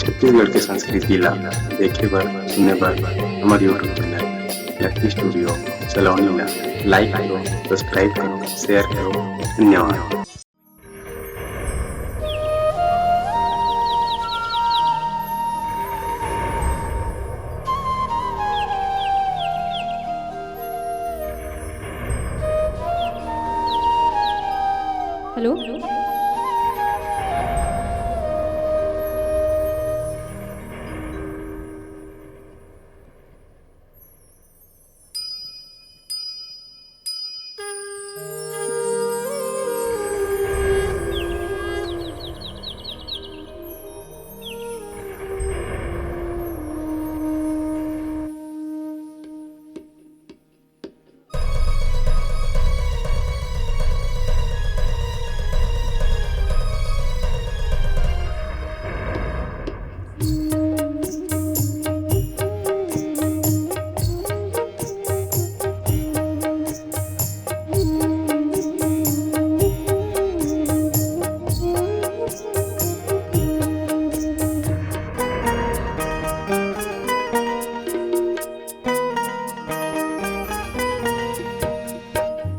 छत्तीसगढ़ के संस्कृतिला देखे बर सुने बर हमर यूट्यूब चैनल लकी स्टूडियो सलोनी ला लाइक करो, सब्सक्राइब करो, शेयर करो। धन्यवाद। हेलो,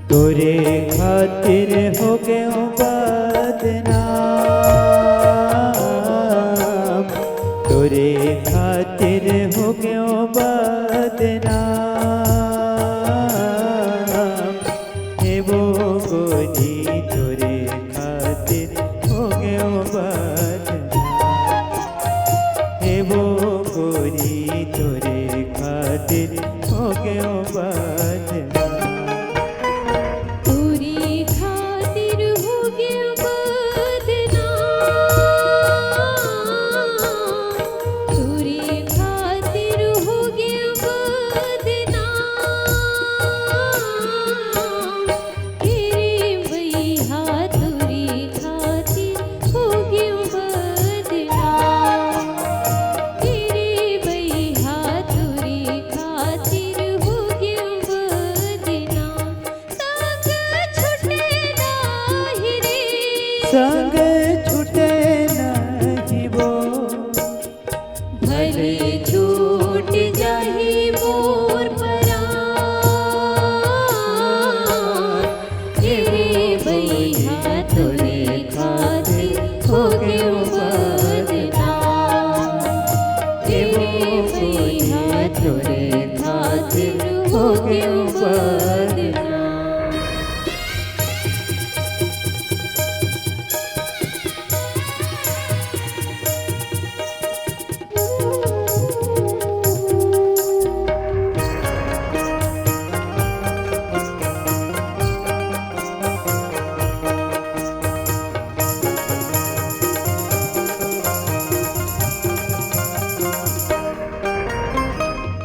तोरे खातिर हो गए बदनाम, तोरे खातिर हो गए बदनाम, हे वो गोरी तोरे खातिर हो गए बदनाम, हे वो गोरी तोरे खातिर हो गए बदनाम। संग छूटे नहीं वो भले छूट जाही मोर परान, तेरे भैया तोरे खातिर हो गए बदनाम, तेरे भैया तोरे खातिर हो गए बदनाम।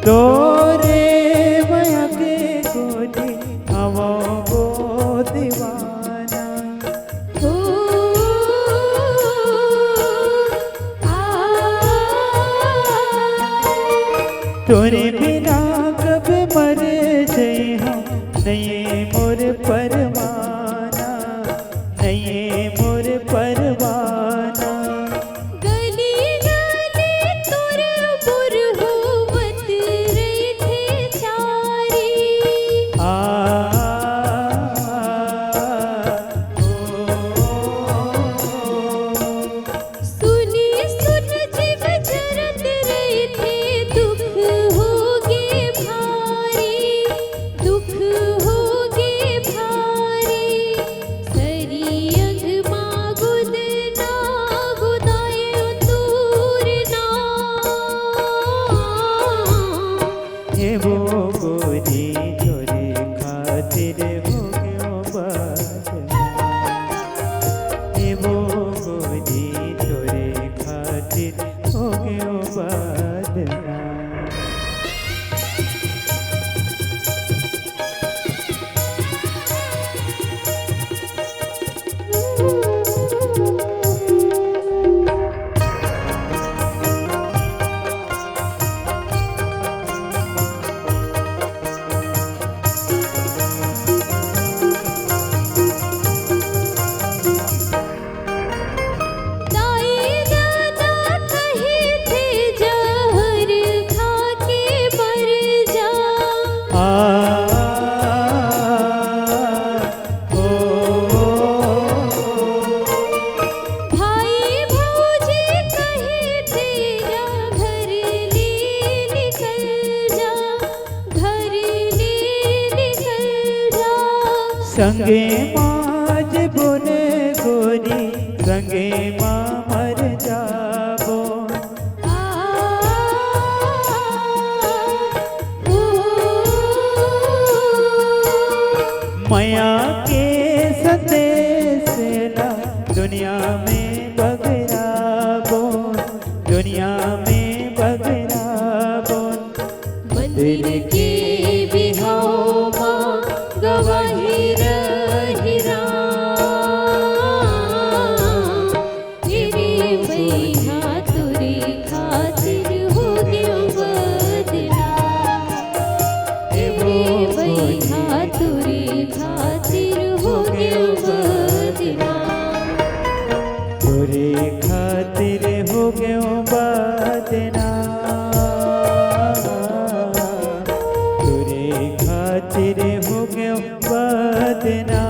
तोरे माया के गोदी हवा वो दीवाना, हो तोरे बिना कब मर जाए हम, नहीं मोर परवाना, नहीं मोर परवाना। गली गली तोर बुर होवत रही थे चारी, सुनी सुन जीव जरत रहे थे, दुख होगे भारी, दुख होगे संगे माज बोने गोरी संगे माँ मर जाबो माया के संदेशला दुनिया में बगराबो दुनिया में बगराबो मंदिर के बिहावा गवाही रही तेरे भैया तुरी खातिर हो गयो बदला तेरे भैया तुरी खातिर हो गयो बदला तोरे खातिर हो गयो बदना तोरे खातिर हो गयो बदना